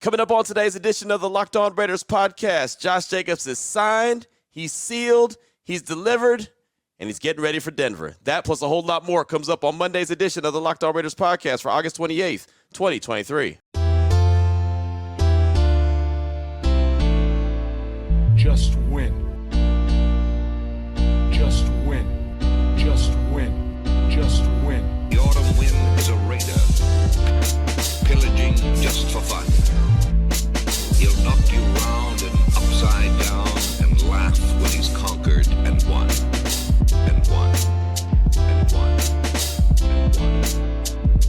Coming up on today's edition of the Locked On Raiders podcast, Josh Jacobs is signed, he's sealed, he's delivered, and he's getting ready for Denver. That plus a whole lot more comes up on Monday's edition of the Locked On Raiders podcast for August 28th, 2023. Just win. Just win. Just win. Just win. The autumn wind is a raider, pillaging just for fun. He'll knock you round and upside down and laugh when he's conquered and won. And won. And won. And won.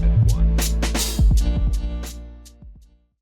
And won.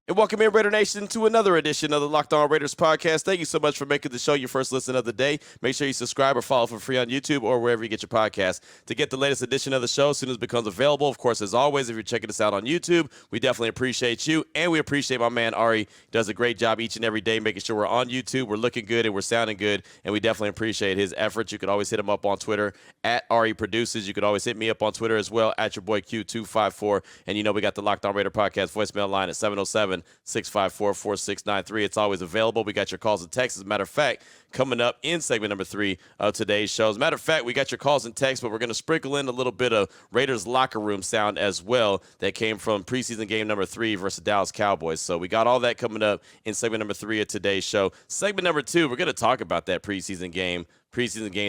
And welcome in, Raider Nation, to another edition of the Locked On Raiders podcast. Thank you so much for making the show your first listen of the day. Make sure you subscribe or follow for free on YouTube or wherever you get your podcast to get the latest edition of the show as soon as it becomes available. Of course, as always, if you're checking us out on YouTube, we definitely appreciate you, and we appreciate my man Ari. He does a great job each and every day making sure we're on YouTube, we're looking good, and we're sounding good, and we definitely appreciate his efforts. You can always hit him up on Twitter at Ari Produces. You could always hit me up on Twitter as well at your boy Q254, and you know we got the Locked On Raider podcast voicemail line at 707-654-4693. It's always available. We got your calls and texts. As a matter of fact, coming up in segment number 3 of today's show. As a matter of fact, we got your calls and texts, but we're going to sprinkle in a little bit of Raiders locker room sound as well that came from preseason game number 3 versus Dallas Cowboys. So we got all that coming up in segment number 3 of today's show. Segment number 2, we're going to talk about that preseason game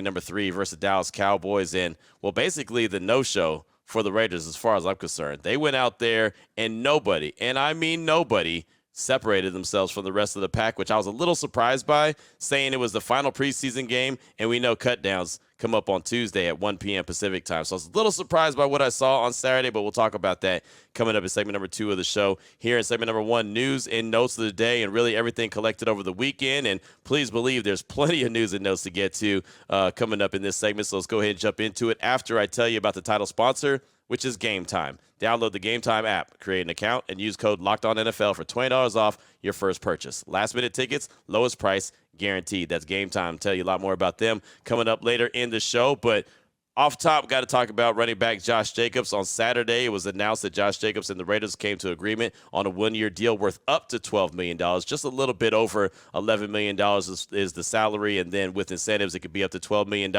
number 3 versus Dallas Cowboys, and, well, basically the no-show for the Raiders as far as I'm concerned. They went out there and nobody, and I mean nobody, separated themselves from the rest of the pack, which I was a little surprised by, saying it was the final preseason game, and we know cutdowns come up on Tuesday at 1 p.m. Pacific time. So I was a little surprised by what I saw on Saturday, but we'll talk about that coming up in segment number 2 of the show. Here in segment number 1, news and notes of the day, and really everything collected over the weekend. And please believe there's plenty of news and notes to get to coming up in this segment. So let's go ahead and jump into it after I tell you about the title sponsor, which is Gametime. Download the Gametime app, create an account, and use code LOCKEDONNFL for $20 off your first purchase. Last-minute tickets, lowest price guaranteed. That's Gametime. I'll tell you a lot more about them coming up later in the show. But off top, got to talk about running back Josh Jacobs. On Saturday, it was announced that Josh Jacobs and the Raiders came to agreement on a one-year deal worth up to $12 million. Just a little bit over $11 million is the salary, and then with incentives, it could be up to $12 million.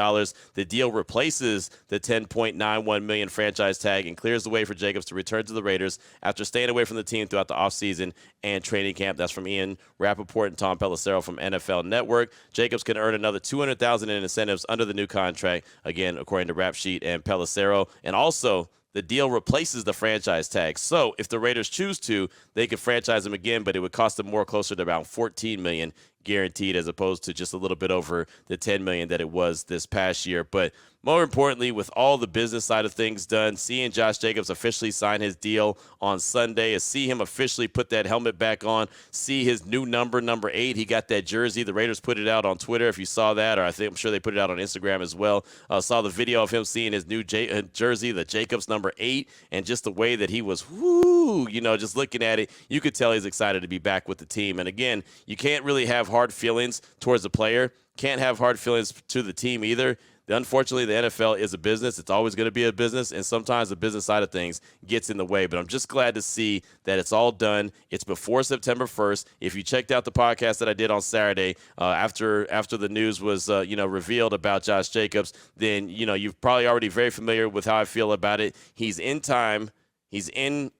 The deal replaces the $10.91 million franchise tag and clears the way for Jacobs to return to the Raiders after staying away from the team throughout the offseason and training camp. That's from Ian Rappaport and Tom Pelissero from NFL Network. Jacobs can earn another $200,000 in incentives under the new contract, again, according to Rap Sheet and Pelissero. And also, the deal replaces the franchise tag. So if the Raiders choose to, they could franchise him again, but it would cost them more, closer to about $14 million guaranteed, as opposed to just a little bit over the $10 million that it was this past year. But more importantly, with all the business side of things done, seeing Josh Jacobs officially sign his deal on Sunday, see him officially put that helmet back on, see his new number 8. He got that jersey. The Raiders put it out on Twitter, if you saw that, or I'm sure they put it out on Instagram as well. Saw the video of him seeing his new jersey, the Jacobs number 8, and just the way that he was, just looking at it, you could tell he's excited to be back with the team. And again, you can't really have hard feelings towards the player, can't have hard feelings to the team either. Unfortunately, the NFL is a business. It's always going to be a business, and sometimes the business side of ththings gets in the way. But I'm just glad to see that it's all done. It's before September 1st. If you checked out the podcast that I did on Saturday after the news was revealed about Josh Jacobs, then you're probably already very familiar with how I feel about it. He's in time. He's in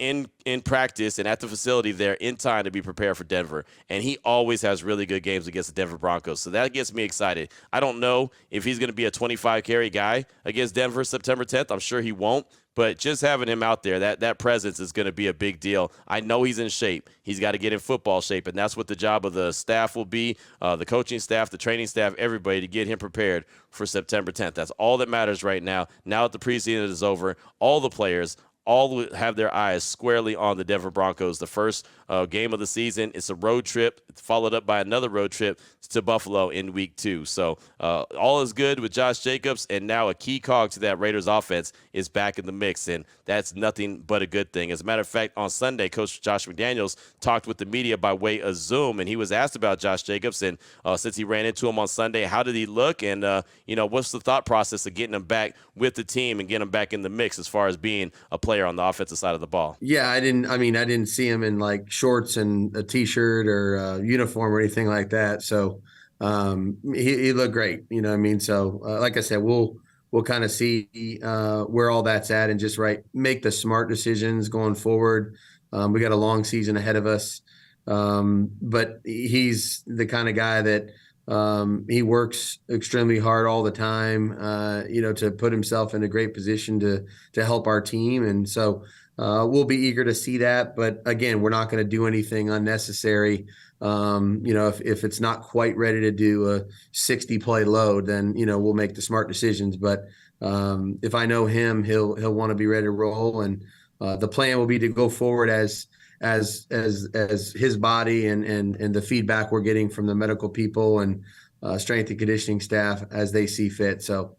practice and at the facility there in time to be prepared for Denver. And he always has really good games against the Denver Broncos. So that gets me excited. I don't know if he's going to be a 25-carry guy against Denver September 10th. I'm sure he won't. But just having him out there, that presence is going to be a big deal. I know he's in shape. He's got to get in football shape, and that's what the job of the staff will be, the coaching staff, the training staff, everybody, to get him prepared for September 10th. That's all that matters right now. Now that the preseason is over, all the players, all have their eyes squarely on the Denver Broncos. The first game of the season, it's a road trip. It's followed up by another road trip to Buffalo in week 2. So all is good with Josh Jacobs, and now a key cog to that Raiders offense is back in the mix, and that's nothing but a good thing. As a matter of fact, on Sunday, Coach Josh McDaniels talked with the media by way of Zoom, and he was asked about Josh Jacobs, and since he ran into him on Sunday, how did he look, and what's the thought process of getting him back with the team and getting him back in the mix as far as being a player player on the offensive side of the ball. Yeah, I didn't see him in like shorts and a t-shirt or a uniform or anything like that. So he looked great. You know what I mean? So like I said, we'll kind of see where all that's at and just make the smart decisions going forward. We got a long season ahead of us. But he's the kind of guy that he works extremely hard all the time, to put himself in a great position to help our team. And so we'll be eager to see that. But again, we're not going to do anything unnecessary. If it's not quite ready to do a 60 play load, then, we'll make the smart decisions. But if I know him, he'll want to be ready to roll. And the plan will be to go forward as his body and the feedback we're getting from the medical people and strength and conditioning staff as they see fit. So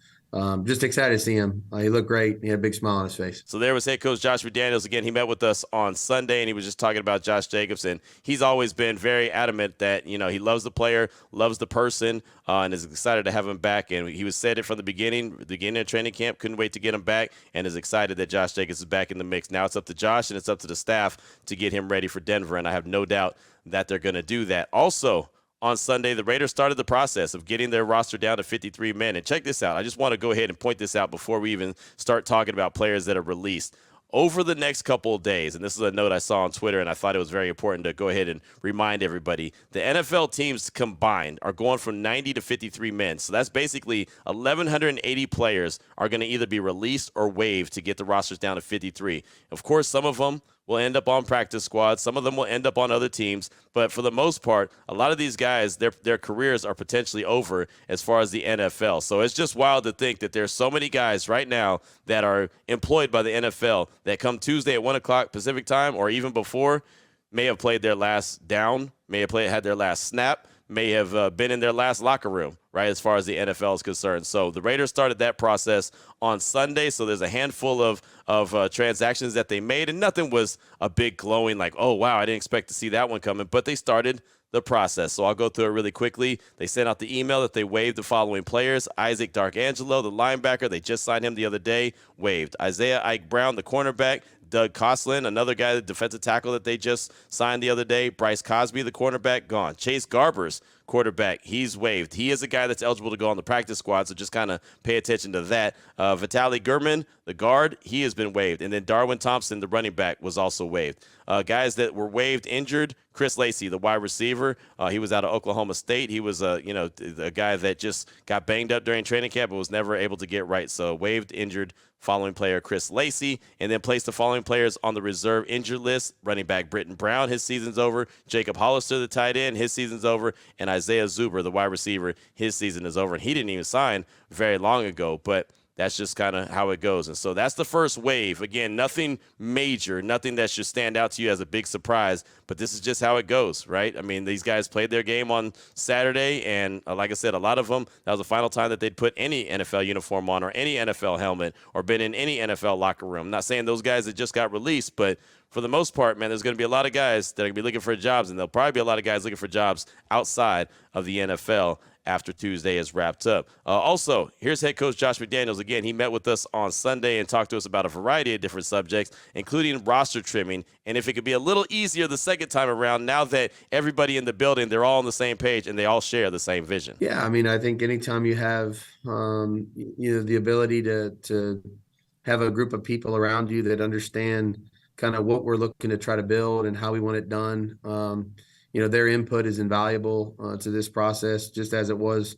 just excited to see him. He looked great. He had a big smile on his face. So there was head coach Josh McDaniels. Again, he met with us on Sunday, and he was just talking about Josh Jacobs. And he's always been very adamant that, he loves the player, loves the person, and is excited to have him back. And he was said it from the beginning of training camp, couldn't wait to get him back, and is excited that Josh Jacobs is back in the mix. Now it's up to Josh and it's up to the staff to get him ready for Denver, and I have no doubt that they're going to do that. Also, on Sunday, the Raiders started the process of getting their roster down to 53 men. And check this out. I just want to go ahead and point this out before we even start talking about players that are released. Over the next couple of days, and this is a note I saw on Twitter, and I thought it was very important to go ahead and remind everybody, the NFL teams combined are going from 90 to 53 men. So that's basically 1,180 players are going to either be released or waived to get the rosters down to 53. Of course, some of them will end up on practice squads. Some of them will end up on other teams. But for the most part, a lot of these guys, their careers are potentially over as far as the NFL. So it's just wild to think that there's so many guys right now that are employed by the NFL that come Tuesday at 1 o'clock Pacific time or even before may have played their last down, may have had their last snap, may have been in their last locker room, right, as far as the NFL is concerned. So the Raiders started that process on Sunday, so there's a handful of transactions that they made, and nothing was a big glowing like, oh, wow, I didn't expect to see that one coming, but they started the process. So I'll go through it really quickly. They sent out the email that they waived the following players. Isaac Darkangelo, the linebacker, they just signed him the other day, waived. Isaiah Ike Brown, the cornerback. Doug Coslin, another guy, the defensive tackle that they just signed the other day. Bryce Cosby, the cornerback, gone. Chase Garbers, quarterback, he's waived. He is a guy that's eligible to go on the practice squad, so just kind of pay attention to that. Vitaly Gurman, the guard, he has been waived. And then Darwin Thompson, the running back, was also waived. Guys that were waived, injured, Chris Lacey, the wide receiver, he was out of Oklahoma State. He was, a guy that just got banged up during training camp but was never able to get right. So waived, injured, following player Chris Lacey, and then placed the following players on the reserve injured list. Running back Britton Brown, his season's over. Jacob Hollister, the tight end, his season's over. And Isaiah Zuber, the wide receiver, his season is over. And he didn't even sign very long ago, but that's just kind of how it goes. And so that's the first wave. Again, nothing major, nothing that should stand out to you as a big surprise, but this is just how it goes, right? I mean, these guys played their game on Saturday, and like I said, a lot of them, that was the final time that they'd put any NFL uniform on or any NFL helmet or been in any NFL locker room. I'm not saying those guys that just got released, but for the most part, man, there's going to be a lot of guys that are going to be looking for jobs, and there'll probably be a lot of guys looking for jobs outside of the NFL after Tuesday is wrapped up. Also, here's head coach Josh McDaniels. Again, he met with us on Sunday and talked to us about a variety of different subjects, including roster trimming, and if it could be a little easier the second time around now that everybody in the building, they're all on the same page and they all share the same vision. Yeah, I mean, I think anytime you have the ability to have a group of people around you that understand kind of what we're looking to try to build and how we want it done, their input is invaluable to this process, just as it was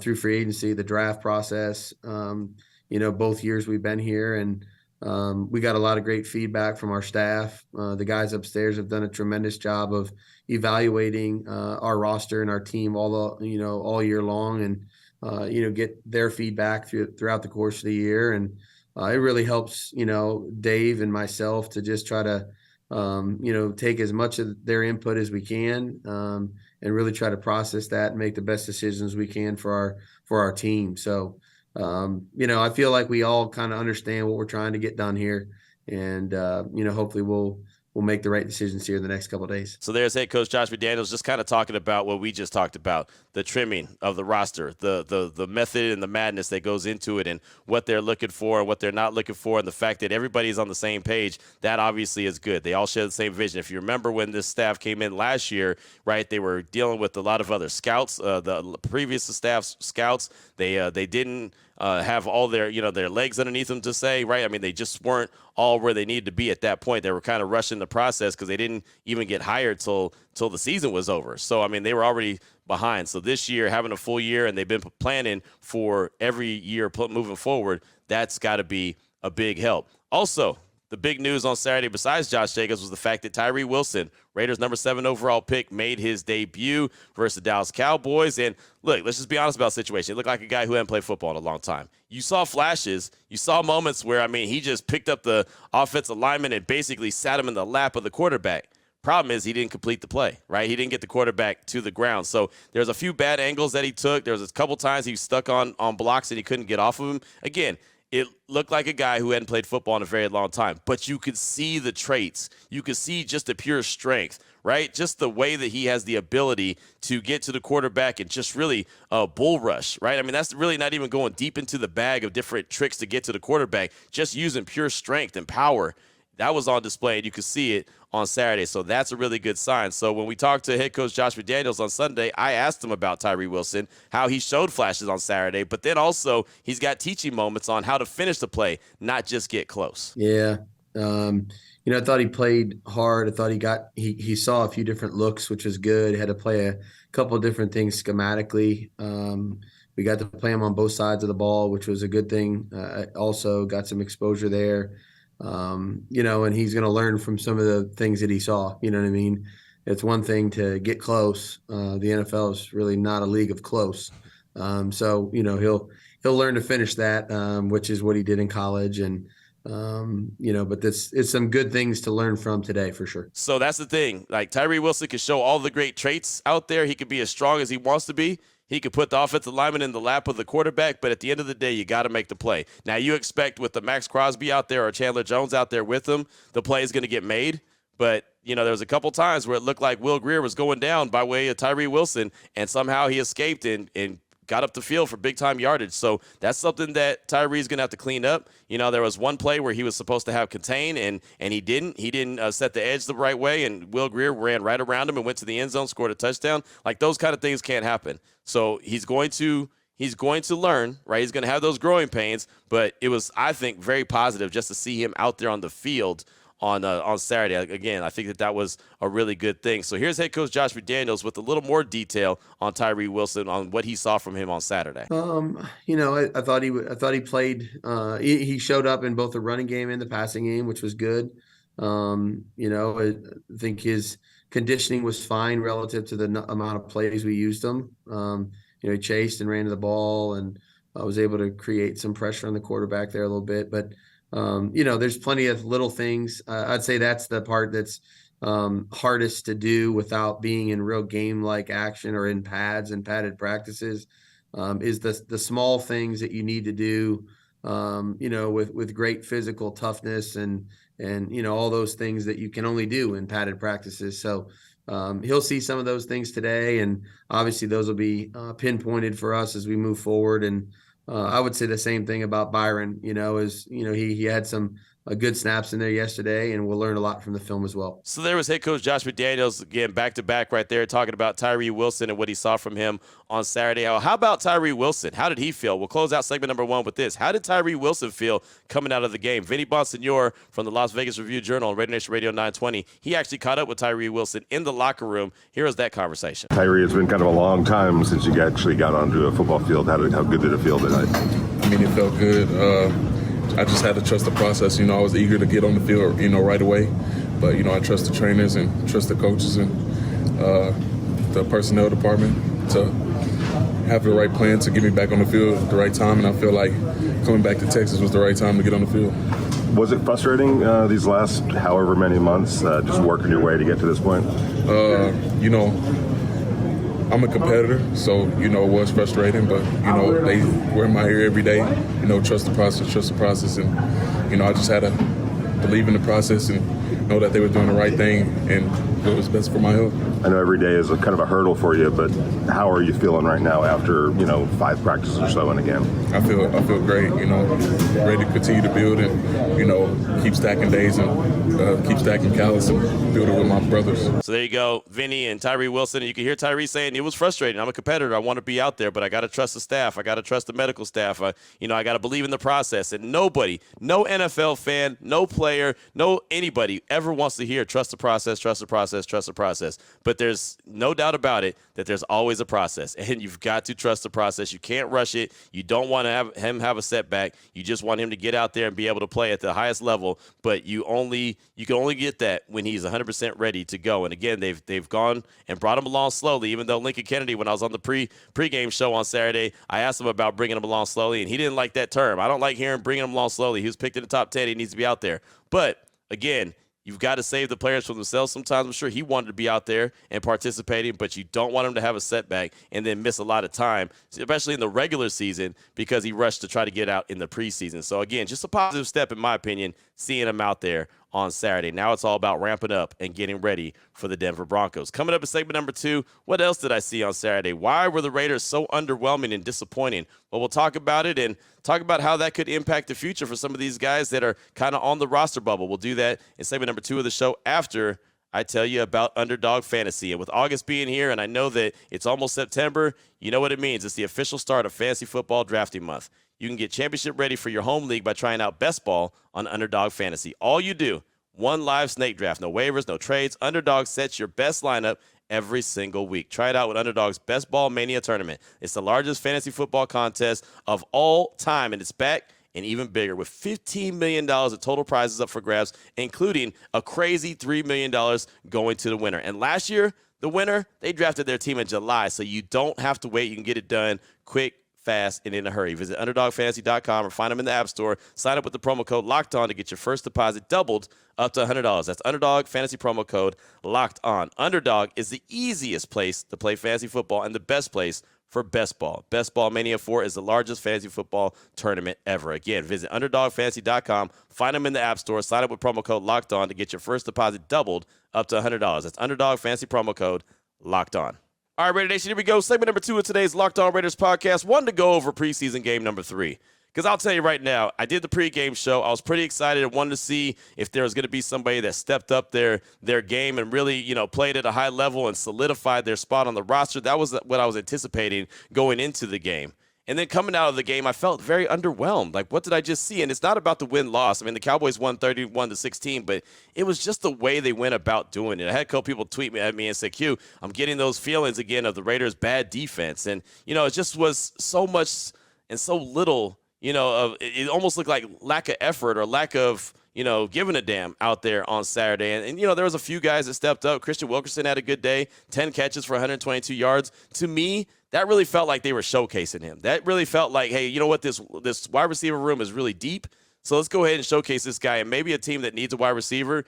through free agency, the draft process. Both years we've been here, and we got a lot of great feedback from our staff. The guys upstairs have done a tremendous job of evaluating our roster and our team all year long, and get their feedback throughout the course of the year. And it really helps, Dave and myself to just try to take as much of their input as we can, and really try to process that and make the best decisions we can for our team. So, I feel like we all kind of understand what we're trying to get done here, and hopefully we'll we'll make the right decisions here in the next couple of days. So there's head coach Josh McDaniels just kind of talking about what we just talked about, the trimming of the roster, the method and the madness that goes into it, and what they're looking for and what they're not looking for, and the fact that everybody's on the same page. That obviously is good. They all share the same vision. If you remember when this staff came in last year, right, they were dealing with a lot of other scouts, the previous staff's scouts. They didn't have all their legs underneath them to say, right? I mean, they just weren't all where they needed to be at that point. They were kind of rushing the process because they didn't even get hired till the season was over. So, I mean, they were already behind. So this year, having a full year, and they've been planning for every year moving forward, that's got to be a big help. Also, the big news on Saturday, besides Josh Jacobs, was the fact that Tyree Wilson, Raiders' number 7 overall pick, made his debut versus the Dallas Cowboys. And look, let's just be honest about the situation. It looked like a guy who hadn't played football in a long time. You saw flashes. You saw moments where, I mean, he just picked up the offensive lineman and basically sat him in the lap of the quarterback. Problem is he didn't complete the play, right? He didn't get the quarterback to the ground. So there's a few bad angles that he took. There was a couple times he was stuck on blocks and he couldn't get off of him. Again, it looked like a guy who hadn't played football in a very long time, but you could see the traits. You could see just the pure strength, right? Just the way that he has the ability to get to the quarterback and just really bull rush, right? I mean, that's really not even going deep into the bag of different tricks to get to the quarterback, just using pure strength and power. That was on display, and you could see it on Saturday. So that's a really good sign. So when we talked to head coach Josh McDaniels on Sunday, I asked him about Tyree Wilson, how he showed flashes on Saturday, but then also he's got teaching moments on how to finish the play, not just get close. Yeah. I thought he played hard. I thought he saw a few different looks, which was good. Had to play a couple of different things schematically. We got to play him on both sides of the ball, which was a good thing. Also got some exposure there. And he's going to learn from some of the things that he saw. You know what I mean? It's one thing to get close. The NFL is really not a league of close. So he'll learn to finish that, which is what he did in college. And, but it's some good things to learn from today for sure. So that's the thing. Like, Tyree Wilson can show all the great traits out there. He could be as strong as he wants to be. He could put the offensive lineman in the lap of the quarterback, but at the end of the day, you got to make the play. Now, you expect with the Max Crosby out there or Chandler Jones out there with him, the play is going to get made. But, there was a couple times where it looked like Will Grier was going down by way of Tyree Wilson, and somehow he escaped and got up the field for big-time yardage. So that's something that Tyree's going to have to clean up. There was one play where he was supposed to have contain, and he didn't. He didn't set the edge the right way, and Will Grier ran right around him and went to the end zone, scored a touchdown. Like, those kind of things can't happen. So he's going to learn, right? He's going to have those growing pains, but it was, I think, very positive just to see him out there on the field on Saturday. Again, I think that was a really good thing. So here's head coach Josh McDaniels with a little more detail on Tyree Wilson, on what he saw from him on Saturday. I thought he played. He showed up in both the running game and the passing game, which was good. I think his conditioning was fine relative to the amount of plays we used him. He chased and ran to the ball, and I was able to create some pressure on the quarterback there a little bit. But there's plenty of little things. I'd say that's the part that's hardest to do without being in real game-like action or in pads and padded practices, is the small things that you need to do, with great physical toughness and all those things that you can only do in padded practices. So he'll see some of those things today, and obviously those will be pinpointed for us as we move forward. And I would say the same thing about Byron, he had some good snaps in there yesterday, and we'll learn a lot from the film as well. So there was head coach Josh McDaniels, again, back-to-back right there, talking about Tyree Wilson and what he saw from him on Saturday. How about Tyree Wilson? How did he feel? We'll close out segment number 1 with this. How did Tyree Wilson feel coming out of the game? Vinny Bonsignor from the Las Vegas Review-Journal on Raider Nation Radio 920, he actually caught up with Tyree Wilson in the locker room. Here is that conversation. Tyree, it's been kind of a long time since you actually got onto a football field. How good did it feel tonight? I mean, it felt good. I just had to trust the process. I was eager to get on the field, right away. But, I trust the trainers and trust the coaches and the personnel department to have the right plan to get me back on the field at the right time. And I feel like coming back to Texas was the right time to get on the field. Was it frustrating these last however many months, just working your way to get to this point? I'm a competitor, so, it was frustrating, but, they were in my ear every day, trust the process, and, I just had to believe in the process and know that they were doing the right thing and what was best for my health. I know every day is a kind of a hurdle for you, but how are you feeling right now after 5 practices or so in a game? I feel great. Ready to continue to build and keep stacking days and keep stacking calories and build it with my brothers. So there you go, Vinny and Tyree Wilson. And you can hear Tyree saying it was frustrating. I'm a competitor. I want to be out there, but I got to trust the staff. I got to trust the medical staff. I got to believe in the process. And nobody, no NFL fan, no player, no anybody ever wants to hear trust the process, trust the process, trust the process. But there's no doubt about it that there's always a process, and you've got to trust the process. You can't rush it. You don't want to have him have a setback. You just want him to get out there and be able to play at the highest level. But you can only get that when he's 100% ready to go. And again, they've gone and brought him along slowly. Even though Lincoln Kennedy, when I was on the pregame show on Saturday, I asked him about bringing him along slowly, and he didn't like that term. I don't like hearing bringing him along slowly. He was picked in the top 10. He needs to be out there. But again, you've got to save the players from themselves. Sometimes I'm sure he wanted to be out there and participating, but you don't want him to have a setback and then miss a lot of time, especially in the regular season, because he rushed to try to get out in the preseason. So, again, just a positive step, in my opinion, seeing him out there on Saturday. Now it's all about ramping up and getting ready for the Denver Broncos. Coming up in segment number 2, what else did I see on Saturday? Why were the Raiders so underwhelming and disappointing? Well, we'll talk about it and talk about how that could impact the future for some of these guys that are kind of on the roster bubble. We'll do that in segment number 2 of the show after I tell you about Underdog Fantasy. And with August being here, and I know that it's almost September, you know what it means. It's the official start of fantasy football drafting month. You can get championship ready for your home league by trying out Best Ball on Underdog Fantasy. All you do, one live snake draft, no waivers, no trades. Underdog sets your best lineup every single week. Try it out with Underdog's Best Ball Mania Tournament. It's the largest fantasy football contest of all time, and it's back and even bigger with $15 million of total prizes up for grabs, including a crazy $3 million going to the winner. And last year, the winner, they drafted their team in July, so you don't have to wait. You can get it done quick, fast, and in a hurry. Visit UnderdogFantasy.com or find them in the App Store. Sign up with the promo code LOCKEDON to get your first deposit doubled up to $100. That's Underdog Fantasy promo code LOCKEDON. Underdog is the easiest place to play fantasy football and the best place for Best Ball. Best Ball Mania 4 is the largest fantasy football tournament ever. Again, visit UnderdogFantasy.com, find them in the App Store, sign up with promo code LOCKEDON to get your first deposit doubled up to $100. That's Underdog Fantasy promo code LOCKEDON. All right, Raider Nation, here we go. Segment number 2 of today's Locked On Raiders podcast. Wanted to go over preseason game number 3. Because I'll tell you right now, I did the pregame show. I was pretty excited. I wanted to see if there was going to be somebody that stepped up their game and really, played at a high level and solidified their spot on the roster. That was what I was anticipating going into the game. And then coming out of the game, I felt very underwhelmed. Like, what did I just see? And it's not about the win-loss. I mean, the Cowboys won 31-16, but it was just the way they went about doing it. I had a couple people tweet at me and say, Q, I'm getting those feelings again of the Raiders' bad defense. And, it just was so much and so little, it almost looked like lack of effort or lack of, giving a damn out there on Saturday. And there was a few guys that stepped up. Christian Wilkerson had a good day, 10 catches for 122 yards. To me, that really felt like they were showcasing him. That really felt like, hey, you know what, this wide receiver room is really deep, so let's go ahead and showcase this guy. And maybe a team that needs a wide receiver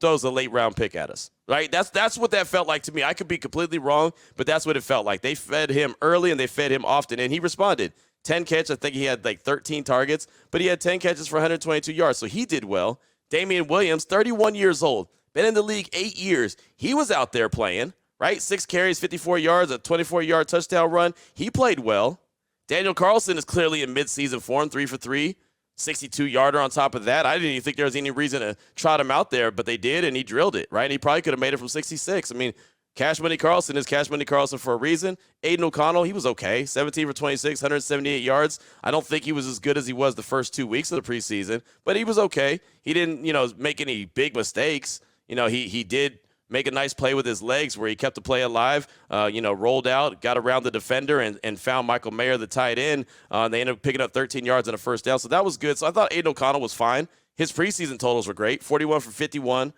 throws a late-round pick at us, right? That's what that felt like to me. I could be completely wrong, but that's what it felt like. They fed him early and they fed him often, and he responded. 10 catches, I think he had like 13 targets, but he had 10 catches for 122 yards, so he did well. Damian Williams, 31 years old, been in the league 8 years. He was out there playing, right? 6 carries, 54 yards, a 24-yard touchdown run. He played well. Daniel Carlson is clearly in midseason form, 3 for 3, 62-yarder on top of that. I didn't even think there was any reason to trot him out there, but they did, and he drilled it, right? And he probably could have made it from 66. I mean, Cash Money Carlson is Cash Money Carlson for a reason. Aiden O'Connell, he was okay. 17 for 26, 178 yards. I don't think he was as good as he was the first 2 weeks of the preseason, but he was okay. He didn't, make any big mistakes. He did make a nice play with his legs where he kept the play alive, rolled out, got around the defender, and found Michael Mayer, the tight end. They ended up picking up 13 yards and a first down, so that was good. So I thought Aiden O'Connell was fine. His preseason totals were great, 41 for 58,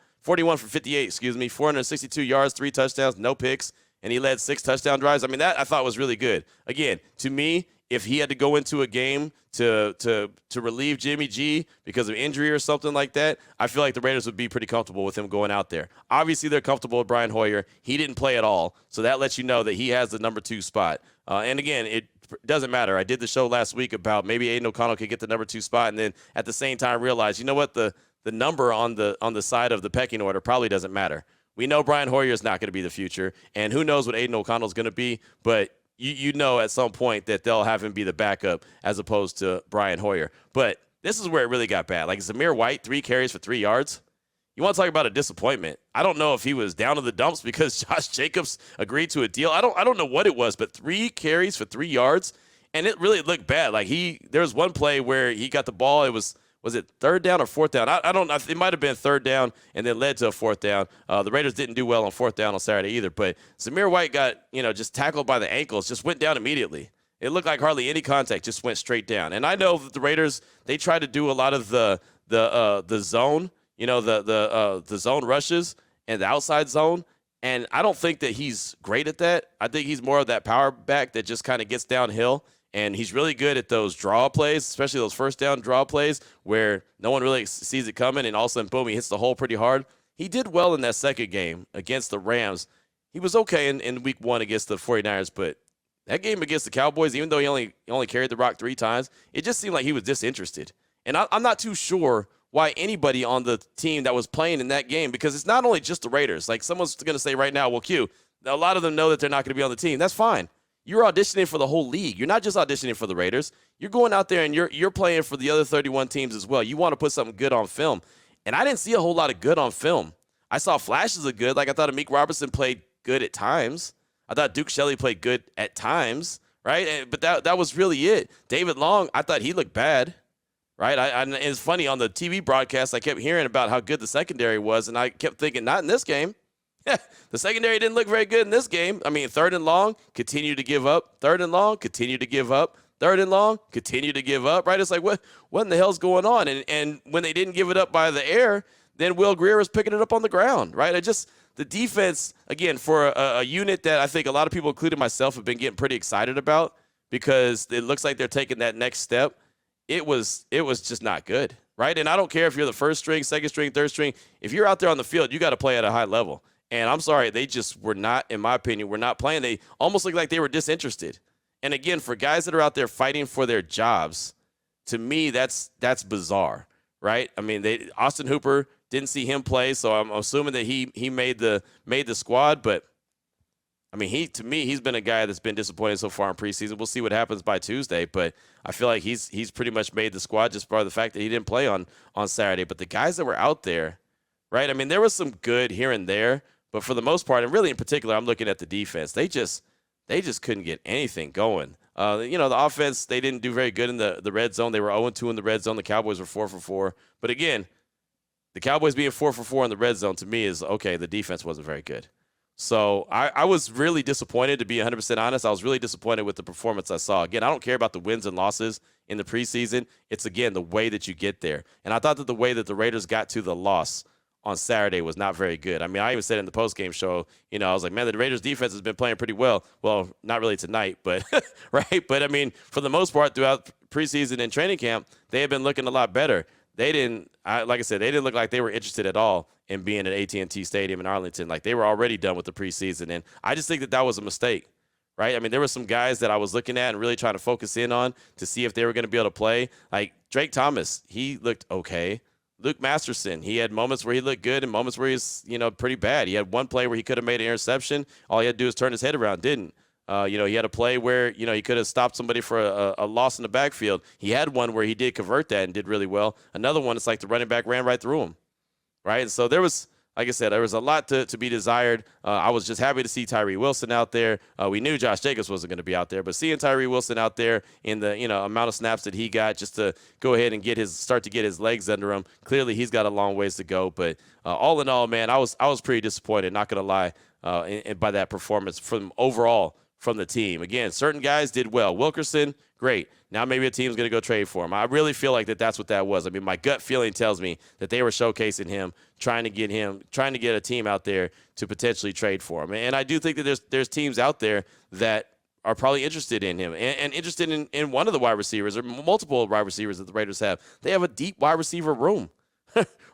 462 yards, 3 touchdowns, no picks, and he led 6 touchdown drives. I mean, that I thought was really good. Again, to me, if he had to go into a game to relieve Jimmy G because of injury or something like that, I feel like the Raiders would be pretty comfortable with him going out there. Obviously, they're comfortable with Brian Hoyer. He didn't play at all, so that lets you know that he has the number 2 spot. And again, it doesn't matter. I did the show last week about maybe Aiden O'Connell could get the number 2 spot and then at the same time realize, you know what, the the number on the side of the pecking order probably doesn't matter. We know Brian Hoyer is not going to be the future, and who knows what Aiden O'Connell is going to be, but you know at some point that they'll have him be the backup as opposed to Brian Hoyer. But this is where it really got bad. Like Zamir White, 3 carries for 3 yards. You want to talk about a disappointment? I don't know if he was down in the dumps because Josh Jacobs agreed to a deal. I don't know what it was, but 3 carries for 3 yards, and it really looked bad. Like there was one play where he got the ball. It was it third down or fourth down? I don't know. It might have been third down and then led to a fourth down. The Raiders didn't do well on fourth down on Saturday either, but Zamir White got, just tackled by the ankles, just went down immediately. It looked like hardly any contact, just went straight down. And I know that the Raiders, they try to do a lot of the zone, the zone rushes and the outside zone. And I don't think that he's great at that. I think he's more of that power back that just kind of gets downhill. And he's really good at those draw plays, especially those first down draw plays where no one really sees it coming, and all of a sudden, boom, he hits the hole pretty hard. He did well in that second game against the Rams. He was okay in week 1 against the 49ers, but that game against the Cowboys, even though he only carried the rock 3 times, it just seemed like he was disinterested. And I'm not too sure why anybody on the team that was playing in that game, because it's not only just the Raiders. Like someone's going to say right now, well, Q, a lot of them know that they're not going to be on the team. That's fine. You're auditioning for the whole league. You're not just auditioning for the Raiders. You're going out there and you're playing for the other 31 teams as well. You want to put something good on film. And I didn't see a whole lot of good on film. I saw flashes of good. Like I thought Amik Robertson played good at times. I thought Duke Shelley played good at times, right? But that was really it. David Long, I thought he looked bad, right? And it's funny, on the TV broadcast, I kept hearing about how good the secondary was, and I kept thinking, not in this game. The secondary didn't look very good in this game. I mean, 3rd and long, continue to give up. 3rd and long, continue to give up. 3rd and long, continue to give up, right? It's like, what in the hell's going on? And when they didn't give it up by the air, then Will Grier was picking it up on the ground, right? The defense, again, for a unit that I think a lot of people, including myself, have been getting pretty excited about because it looks like they're taking that next step. It was just not good, right? And I don't care if you're the first string, second string, third string. If you're out there on the field, you got to play at a high level. And I'm sorry, they just were not, in my opinion, were not playing. They almost looked like they were disinterested. And again, for guys that are out there fighting for their jobs, to me, that's bizarre, right? I mean, Austin Hooper, didn't see him play, so I'm assuming that he made the squad. But I mean, he's been a guy that's been disappointed so far in preseason. We'll see what happens by Tuesday, but I feel like he's pretty much made the squad just by the fact that he didn't play on Saturday. But the guys that were out there, right? I mean, there was some good here and there. But for the most part, and really in particular, I'm looking at the defense. They just couldn't get anything going. The offense, they didn't do very good in the red zone. They were 0-2 in the red zone. The Cowboys were 4-for-4. But again, the Cowboys being 4-for-4 in the red zone to me is, okay, the defense wasn't very good. So I was really disappointed, to be 100% honest. I was really disappointed with the performance I saw. Again, I don't care about the wins and losses in the preseason. It's, again, the way that you get there. And I thought that the way that the Raiders got to the loss on Saturday was not very good. I mean, I even said in the postgame show, I was like, man, the Raiders defense has been playing pretty well. Well, not really tonight, but right. But I mean, for the most part, throughout preseason and training camp, they have been looking a lot better. They didn't, like I said, they didn't look like they were interested at all in being at AT&T Stadium in Arlington. Like they were already done with the preseason. And I just think that was a mistake, right? I mean, there were some guys that I was looking at and really trying to focus in on to see if they were going to be able to play. Like Drake Thomas, he looked okay. Luke Masterson, he had moments where he looked good and moments where he's, pretty bad. He had one play where he could have made an interception. All he had to do is turn his head around, didn't. He had a play where, he could have stopped somebody for a loss in the backfield. He had one where he did convert that and did really well. Another one, it's like the running back ran right through him, right? And so there was, like I said, there was a lot to be desired. I was just happy to see Tyree Wilson out there. We knew Josh Jacobs wasn't going to be out there, but seeing Tyree Wilson out there in the amount of snaps that he got just to go ahead and start to get his legs under him, clearly he's got a long ways to go. But all in all, man, I was pretty disappointed, not going to lie, by that performance from the team. Again, certain guys did well. Wilkerson, great. Now maybe a team's going to go trade for him. I really feel like that's what that was. I mean, my gut feeling tells me that they were showcasing him, trying to get a team out there to potentially trade for him. And I do think that there's teams out there that are probably interested in him and interested in one of the wide receivers or multiple wide receivers that the Raiders have. They have a deep wide receiver room.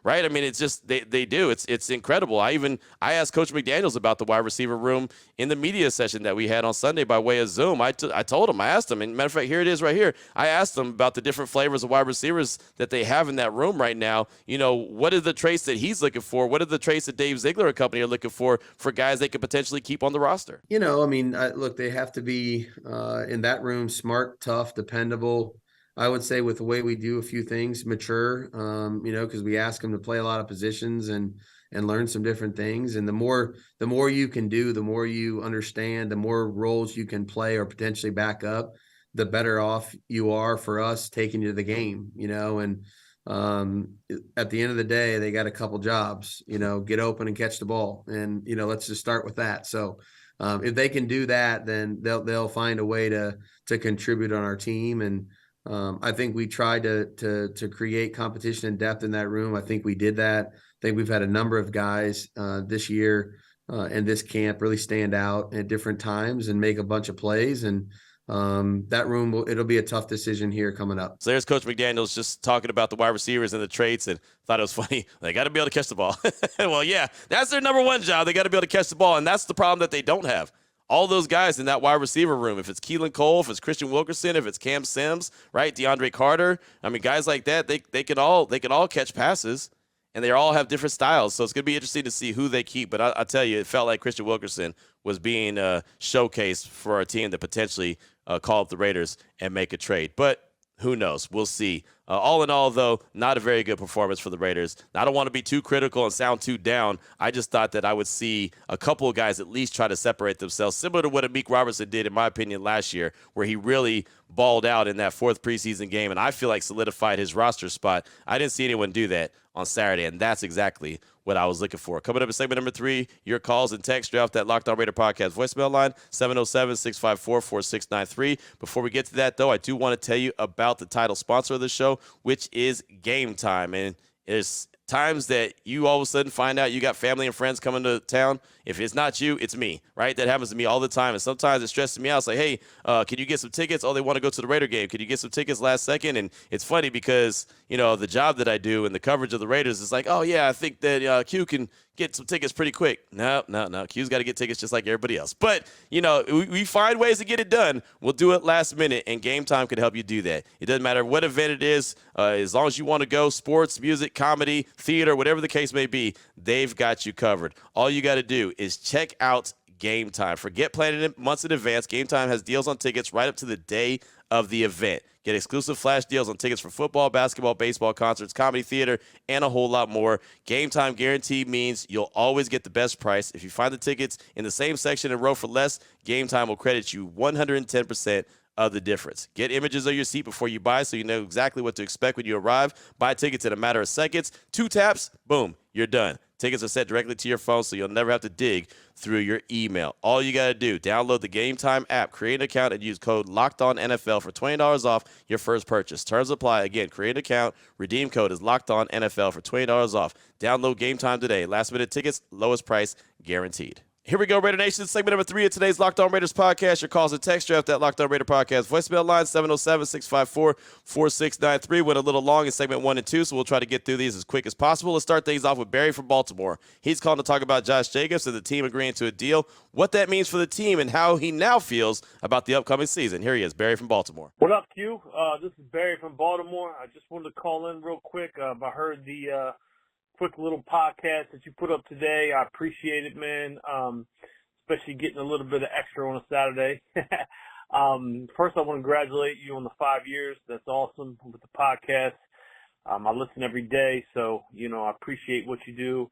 right? I mean, it's just they do. It's incredible. I asked Coach McDaniels about the wide receiver room in the media session that we had on Sunday by way of Zoom. I told him, I asked him, and matter of fact, here it is right here. I asked him about the different flavors of wide receivers that they have in that room right now. You know, what are the traits that he's looking for? What are the traits that Dave Ziegler and company are looking for guys they could potentially keep on the roster? You know, I mean, look, they have to be in that room smart, tough, dependable. I would say with the way we do a few things, mature, you know, because we ask them to play a lot of positions and learn some different things. And the more you can do, the more you understand, the more roles you can play or potentially back up, the better off you are for us taking you to the game, you know. And at the end of the day, they got a couple jobs, you know, get open and catch the ball. And, you know, let's just start with that. So if they can do that, then they'll find a way to contribute on our team. And I think we tried to create competition and depth in that room. I think we did that. I think we've had a number of guys this year in this camp really stand out at different times and make a bunch of plays. And that room, it'll be a tough decision here coming up. So there's Coach McDaniels just talking about the wide receivers and the traits, and thought it was funny. They got to be able to catch the ball. Well, yeah, that's their number one job. They got to be able to catch the ball, and that's the problem that they don't have. All those guys in that wide receiver room, if it's Keelan Cole, if it's Christian Wilkerson, if it's Cam Sims, right, DeAndre Carter, I mean, guys like that, they can all catch passes, and they all have different styles. So it's going to be interesting to see who they keep. But I tell you, it felt like Christian Wilkerson was being showcased for a team to potentially call up the Raiders and make a trade. But who knows? We'll see. All in all, though, not a very good performance for the Raiders. I don't want to be too critical and sound too down. I just thought that I would see a couple of guys at least try to separate themselves, similar to what Amik Robertson did, in my opinion, last year, where he really balled out in that fourth preseason game, and I feel like solidified his roster spot. I didn't see anyone do that on Saturday, and that's exactly what I was looking for. Coming up in segment number 3, your calls and texts straight off that Locked On Raider podcast voicemail line, 707-654-4693. Before we get to that, though, I do want to tell you about the title sponsor of the show, which is Gametime. And there's times that you all of a sudden find out you got family and friends coming to town. If it's not you, it's me, right? That happens to me all the time. And sometimes it stresses me out. It's like, hey, can you get some tickets? Oh, they want to go to the Raider game. Can you get some tickets last second? And it's funny because, you know, the job that I do and the coverage of the Raiders is like, oh, yeah, I think that Q can get some tickets pretty quick. No. Q's got to get tickets just like everybody else. But, you know, we find ways to get it done. We'll do it last minute, and Gametime can help you do that. It doesn't matter what event it is. As long as you want to go, sports, music, comedy, theater, whatever the case may be, they've got you covered. All you got to do is check out Gametime. Forget planning it months in advance. Gametime has deals on tickets right up to the day of the event. Get exclusive flash deals on tickets for football, basketball, baseball, concerts, comedy, theater, and a whole lot more. Gametime guarantee means you'll always get the best price. If you find the tickets in the same section and row for less, Gametime will credit you 110% of the difference. Get images of your seat before you buy so you know exactly what to expect when you arrive. Buy tickets in a matter of seconds. 2 taps, boom, you're done. Tickets are sent directly to your phone, so you'll never have to dig through your email. All you got to do, download the Gametime app, create an account, and use code LOCKEDONNFL for $20 off your first purchase. Terms apply. Again, create an account. Redeem code is LOCKEDONNFL for $20 off. Download Gametime today. Last-minute tickets, lowest price guaranteed. Here we go, Raider Nation. Segment number 3 of today's Locked On Raiders podcast. Your calls and text draft that Locked On Raider podcast voicemail line, 707-654-4693. Went a little long in segment 1 and 2, so we'll try to get through these as quick as possible. Let's start things off with Barry from Baltimore. He's calling to talk about Josh Jacobs and the team agreeing to a deal, what that means for the team, and how he now feels about the upcoming season. Here he is, Barry from Baltimore. What up, Q? This is Barry from Baltimore. I just wanted to call in real quick. I heard the quick little podcast that you put up today. I appreciate it, man. Especially getting a little bit of extra on a Saturday. First, I want to congratulate you on the 5 years. That's awesome with the podcast. I listen every day, so, you know, I appreciate what you do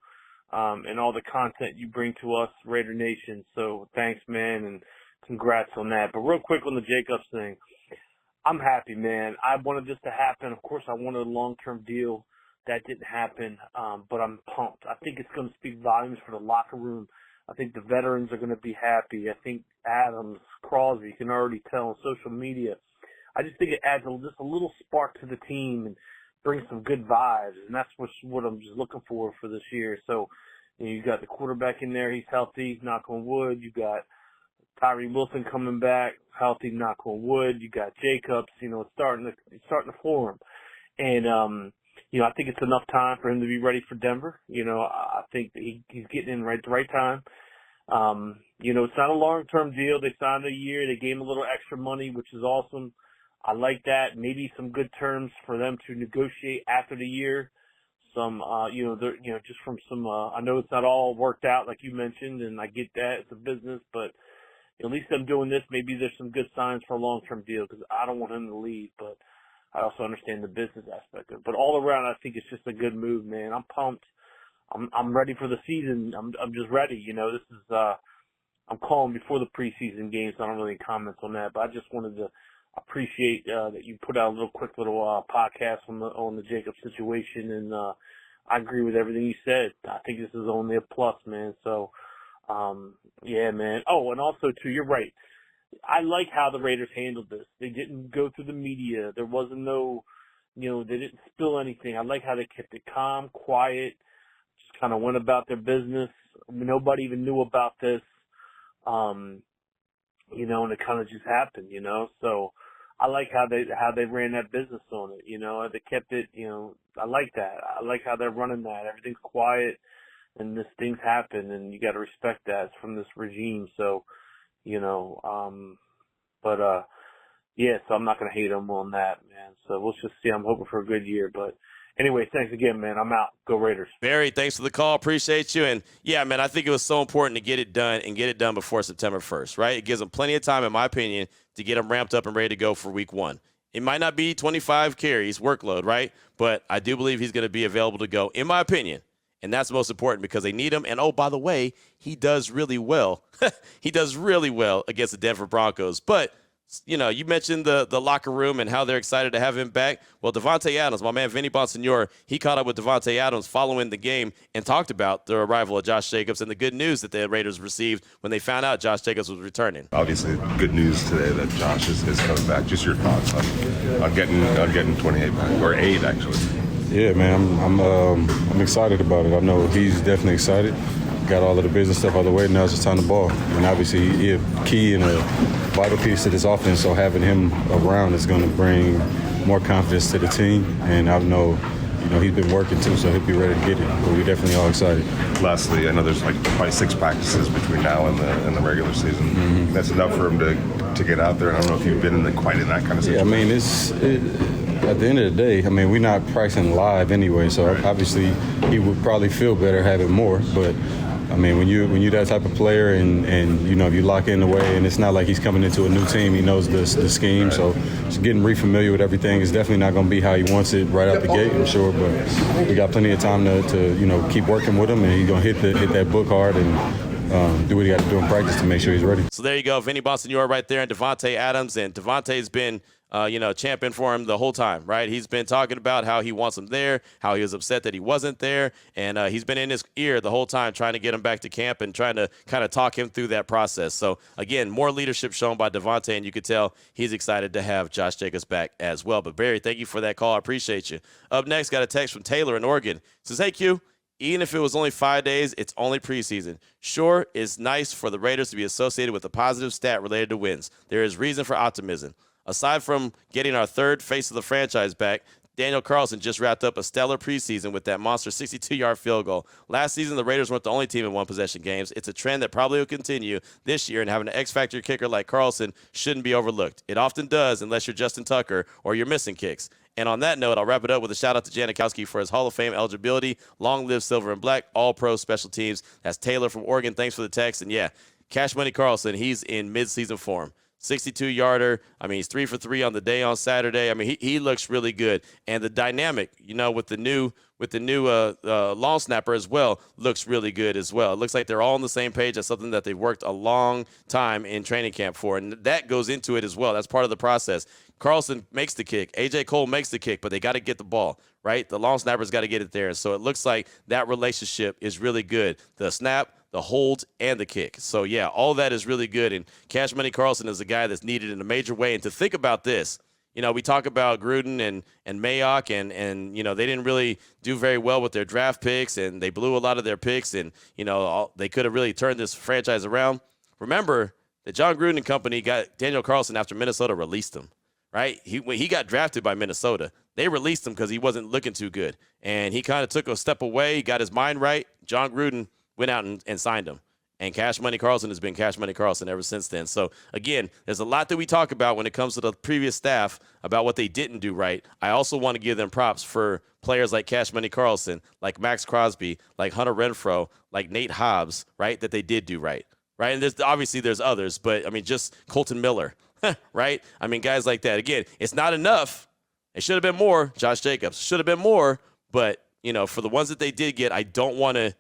and all the content you bring to us, Raider Nation. So thanks, man, and congrats on that. But real quick on the Jacobs thing, I'm happy, man. I wanted this to happen. Of course, I wanted a long-term deal. That didn't happen, but I'm pumped. I think it's going to speak volumes for the locker room. I think the veterans are going to be happy. I think Adams, Crosby, you can already tell on social media. I just think it adds just a little spark to the team and brings some good vibes, and that's what I'm just looking for this year. So, you know, you got the quarterback in there. He's healthy, knock on wood. You got Tyree Wilson coming back, healthy, knock on wood. You got Jacobs. You know, it's starting to form. And, I think it's enough time for him to be ready for Denver. I think that he's getting in at the right time. It's not a long-term deal. They signed a year. They gave him a little extra money, which is awesome. I like that. Maybe some good terms for them to negotiate after the year. Some, just from some, I know it's not all worked out like you mentioned, and I get that. It's a business, but at least them doing this, maybe there's some good signs for a long-term deal because I don't want him to leave, but I also understand the business aspect of it. But all around, I think it's just a good move, man. I'm pumped. I'm ready for the season. I'm just ready. This is, I'm calling before the preseason games, so I don't really comment on that, but I just wanted to appreciate that you put out a quick little podcast on the Jacobs situation, and I agree with everything you said. I think this is only a plus, man. So, yeah, man. Oh, and also too, you're right. I like how the Raiders handled this. They didn't go through the media. There wasn't no, they didn't spill anything. I like how they kept it calm, quiet, just kind of went about their business. Nobody even knew about this, and it kind of just happened, So I like how they ran that business on it, They kept it, I like that. I like how they're running that. Everything's quiet, and this things happen, and you got to respect that. It's from this regime, so. Yeah, so I'm not going to hate them on that, man. So we'll just see. I'm hoping for a good year. But anyway, thanks again, man. I'm out. Go Raiders. Barry, thanks for the call. Appreciate you. And, yeah, man, I think it was so important to get it done and get it done before September 1st, right? It gives them plenty of time, in my opinion, to get them ramped up and ready to go for week 1. It might not be 25 carries workload, right? But I do believe he's going to be available to go, in my opinion. And that's most important because they need him. And, oh, by the way, he does really well. He does really well against the Denver Broncos. But, you mentioned the locker room and how they're excited to have him back. Well, Devontae Adams, my man Vinny Bonsignore, he caught up with Devontae Adams following the game and talked about the arrival of Josh Jacobs and the good news that the Raiders received when they found out Josh Jacobs was returning. Obviously, good news today that Josh is coming back. Just your thoughts on getting 28 back, or 8 actually. Yeah, man, I'm excited about it. I know he's definitely excited. Got all of the business stuff out of the way. Now it's just time to ball. And obviously, he's a key and a vital piece to this offense. So having him around is going to bring more confidence to the team. And I know, he's been working too, so he'll be ready to get it. But we're definitely all excited. Lastly, I know there's probably 6 practices between now and the regular season. Mm-hmm. That's enough for him to get out there. I don't know if you've been quite in that kind of situation. Yeah, I mean, at the end of the day, we're not pricing live anyway, so obviously he would probably feel better having more. But when you're that type of player and if you lock in the way, and it's not like he's coming into a new team, he knows the scheme, right. So just getting re-familiar with everything is definitely not going to be how he wants it right out the gate, I'm sure. But we got plenty of time to keep working with him, and he's going to hit that book hard and do what he got to do in practice to make sure he's ready. So there you go, Vinny Bonsignore right there, and Devontae Adams, and Devontae's been champion for him the whole time, right? He's been talking about how he wants him there, how he was upset that he wasn't there, and he's been in his ear the whole time trying to get him back to camp and trying to kind of talk him through that process. So, again, more leadership shown by Devontae, and you could tell he's excited to have Josh Jacobs back as well. But, Barry, thank you for that call. I appreciate you. Up next, got a text from Taylor in Oregon. Says, hey, Q, even if it was only 5 days, it's only preseason. Sure, it's nice for the Raiders to be associated with a positive stat related to wins. There is reason for optimism. Aside from getting our third face of the franchise back, Daniel Carlson just wrapped up a stellar preseason with that monster 62-yard field goal. Last season, the Raiders weren't the only team in one-possession games. It's a trend that probably will continue this year, and having an X-factor kicker like Carlson shouldn't be overlooked. It often does unless you're Justin Tucker or you're missing kicks. And on that note, I'll wrap it up with a shout-out to Janikowski for his Hall of Fame eligibility. Long live Silver and Black, all-pro special teams. That's Taylor from Oregon. Thanks for the text. And, yeah, Cash Money Carlson, he's in mid-season form. 62-yarder. He's 3 for 3 on the day on Saturday. He looks really good. And the dynamic, with the new long snapper as well, looks really good as well. It looks like they're all on the same page. That's something that they've worked a long time in training camp for. And that goes into it as well. That's part of the process. Carlson makes the kick. A.J. Cole makes the kick, but they got to get the ball, right? The long snapper's got to get it there. So it looks like that relationship is really good. The snap, the hold, and the kick. So, yeah, all that is really good. And Cash Money Carlson is a guy that's needed in a major way. And to think about this, we talk about Gruden and Mayock, and they didn't really do very well with their draft picks, and they blew a lot of their picks, and, they could have really turned this franchise around. Remember that John Gruden and company got Daniel Carlson after Minnesota released him. Right? When he got drafted by Minnesota, They released him because he wasn't looking too good. And he kind of took a step away, got his mind right. John Gruden went out and signed him. And Cash Money Carlson has been Cash Money Carlson ever since then. So, again, there's a lot that we talk about when it comes to the previous staff about what they didn't do right. I also want to give them props for players like Cash Money Carlson, like Max Crosby, like Hunter Renfrow, like Nate Hobbs, right, that they did do right. Right? And there's others, but, I mean, just Colton Miller, right? I mean, guys like that. Again, it's not enough. It should have been more. Josh Jacobs should have been more. But, for the ones that they did get, I don't want to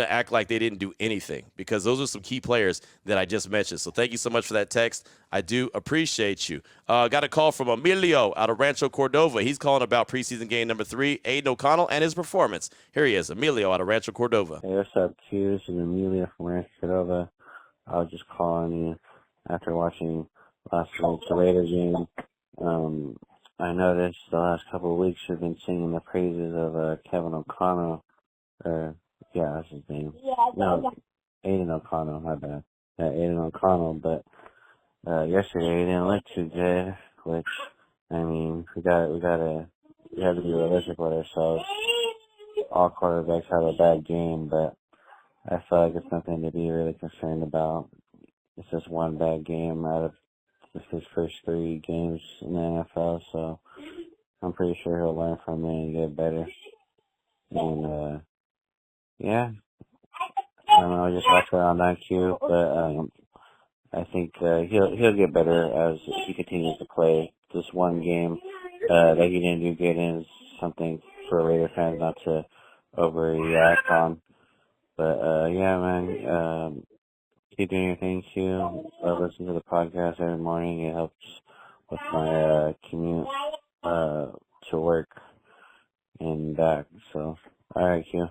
act like they didn't do anything because those are some key players that I just mentioned. So thank you so much for that text. I do appreciate you. Got a call from Emilio out of Rancho Cordova. He's calling about preseason game number 3, Aiden O'Connell, and his performance. Here he is, Emilio out of Rancho Cordova. Hey, what's up, Q? This is Emilio from Rancho Cordova. I was just calling you after watching last night's Raider game. I noticed the last couple of weeks you've been singing the praises of Kevin O'Connell. Yeah, that's his name. No, Aiden O'Connell, my bad. Yeah, Aiden O'Connell, but yesterday he didn't look too good, which, I mean, we have to be realistic with ourselves. All quarterbacks have a bad game, but I feel like it's nothing to be really concerned about. It's just one bad game out of his first 3 games in the NFL, so I'm pretty sure he'll learn from it and get better. And, yeah, I don't know, just watch that on that Q, but I think he'll get better as he continues to play. This one game that he didn't do good in is something for Raider fans not to overreact on. But yeah, man, keep doing your thing, Q. I listen to the podcast every morning. It helps with my commute to work and back. So, all right, Q.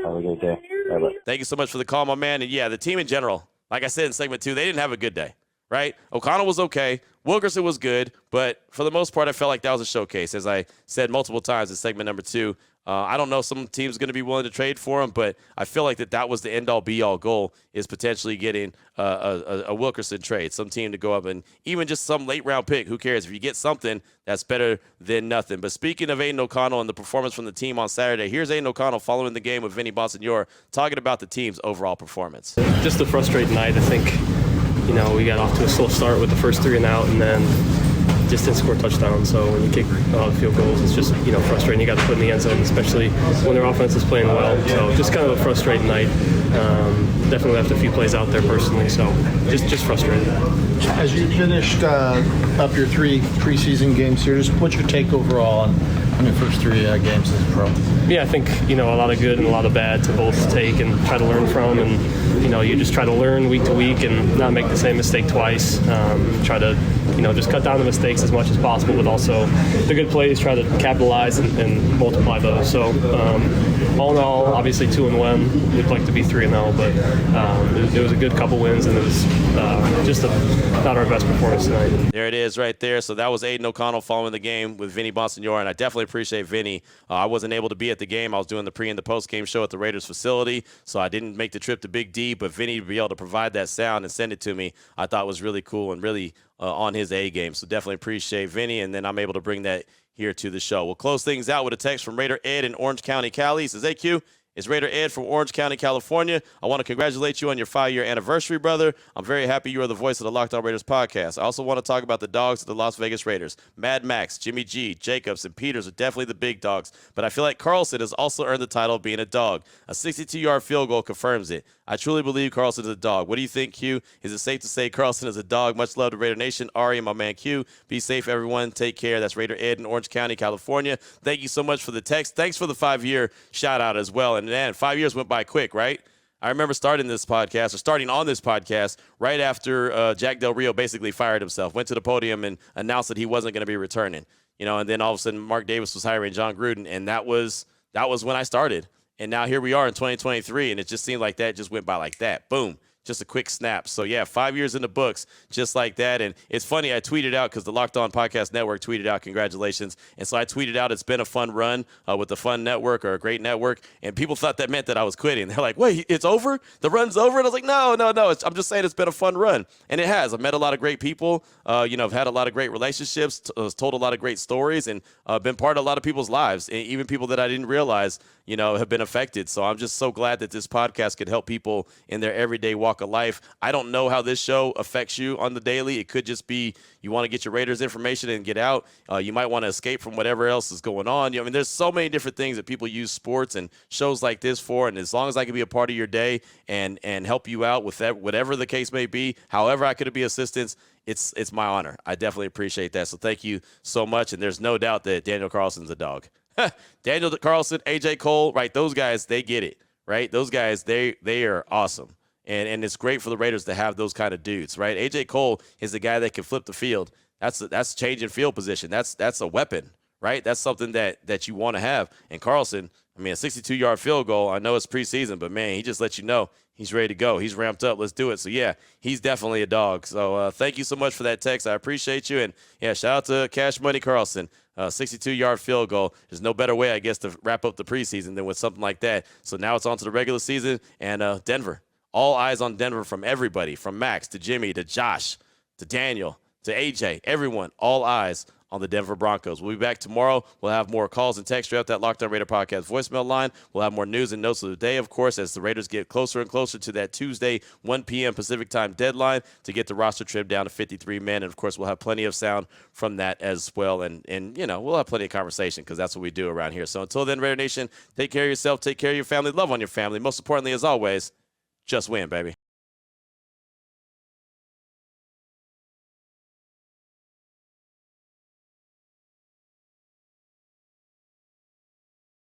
Have a good day. Bye-bye. Thank you so much for the call, my man. And, yeah, the team in general, like I said in segment 2, they didn't have a good day, right? O'Connell was okay. Wilkerson was good. But for the most part, I felt like that was a showcase. As I said multiple times in segment number 2, I don't know if some team's going to be willing to trade for him, but I feel like that was the end-all, be-all goal is potentially getting a Wilkerson trade, some team to go up and even just some late-round pick. Who cares? If you get something, that's better than nothing. But speaking of Aiden O'Connell and the performance from the team on Saturday, here's Aiden O'Connell following the game with Vinny Bonsignore talking about the team's overall performance. Just a frustrating night. I think, we got off to a slow start with the first 3 and out, and then just didn't score touchdowns. So when you kick a lot of field goals, it's just frustrating. You got to put in the end zone, especially when their offense is playing well. So just kind of a frustrating night. Definitely left a few plays out there personally. So just frustrated. As you finished up your 3 preseason games here, just what's your take overall on your first 3 games as a pro? Yeah, I think a lot of good and a lot of bad to both take and try to learn from, and you just try to learn week to week and not make the same mistake twice. Try to just cut down the mistakes as much as possible, but also the good plays, try to capitalize and multiply those. So all in all, obviously 2-1. We'd like to be 3-0, but it was a good couple wins, and it was just not our best performance tonight. There it is right there. So that was Aiden O'Connell following the game with Vinny Bonsignore, and I definitely appreciate Vinny. I wasn't able to be at the game. I was doing the pre- and the post-game show at the Raiders facility, so I didn't make the trip to Big D, but Vinny to be able to provide that sound and send it to me, I thought was really cool and really on his A game. So definitely appreciate Vinny, and then I'm able to bring that here to the show. We'll close things out with a text from Raider Ed in Orange County, Cali. He says, "Hey, Q, it's Raider Ed from Orange County, California. I want to congratulate you on your 5-year anniversary, brother. I'm very happy you are the voice of the Locked On Raiders podcast. I also want to talk about the dogs of the Las Vegas Raiders. Mad Max, Jimmy G, Jacobs, and Peters are definitely the big dogs, but I feel like Carlson has also earned the title of being a dog. A 62-yard field goal confirms it. I truly believe Carlson is a dog. What do you think, Q? Is it safe to say Carlson is a dog? Much love to Raider Nation. Ari and my man Q. Be safe, everyone. Take care." That's Raider Ed in Orange County, California. Thank you so much for the text. Thanks for the 5-year shout-out as well. And, man, 5 years went by quick, right? I remember starting on this podcast right after Jack Del Rio basically fired himself, went to the podium and announced that he wasn't going to be returning. And then all of a sudden Mark Davis was hiring John Gruden, and that was when I started. And now here we are in 2023, and it just seemed like that just went by like that. Boom. just a quick snap. So, yeah, 5 years in the books, just like that. And it's funny, I tweeted out because the Locked On Podcast Network tweeted out congratulations. And so I tweeted out it's been a fun run with the fun network or a great network. And people thought that meant that I was quitting. They're like, wait, it's over? The run's over? And I was like, no. I'm just saying it's been a fun run. And it has. I've met a lot of great people. I've had a lot of great relationships, told a lot of great stories, and been part of a lot of people's lives, even people that I didn't realize, have been affected. So I'm just so glad that this podcast could help people in their everyday walk of life. I don't know how this show affects you on the daily. It could just be you want to get your Raiders information and get out. You might want to escape from whatever else is going on. There's so many different things that people use sports and shows like this for. And as long as I can be a part of your day and help you out with that, whatever the case may be, however I could be assistance, it's my honor. I definitely appreciate that. So thank you so much. And there's no doubt that Daniel Carlson's a dog. Daniel Carlson, AJ Cole, right? Those guys, they get it, right? Those guys, they are awesome. And it's great for the Raiders to have those kind of dudes, right? AJ Cole is the guy that can flip the field. That's changing field position. That's a weapon, right? That's something that you want to have. And Carlson, a 62-yard field goal, I know it's preseason, but, man, he just lets you know he's ready to go. He's ramped up. Let's do it. So, yeah, he's definitely a dog. So, thank you so much for that text. I appreciate you. And, yeah, shout out to Cash Money Carlson. 62-yard field goal. There's no better way, I guess, to wrap up the preseason than with something like that. So now it's on to the regular season and Denver. All eyes on Denver from everybody, from Max to Jimmy to Josh to Daniel to AJ. Everyone, all eyes on the Denver Broncos. We'll be back tomorrow. We'll have more calls and texts throughout that Locked On Raider podcast voicemail line. We'll have more news and notes of the day, of course, as the Raiders get closer and closer to that Tuesday 1 p.m. Pacific time deadline to get the roster trimmed down to 53 men. And, of course, we'll have plenty of sound from that as well. And we'll have plenty of conversation because that's what we do around here. So until then, Raider Nation, take care of yourself, take care of your family, love on your family. Most importantly, as always, just win, baby.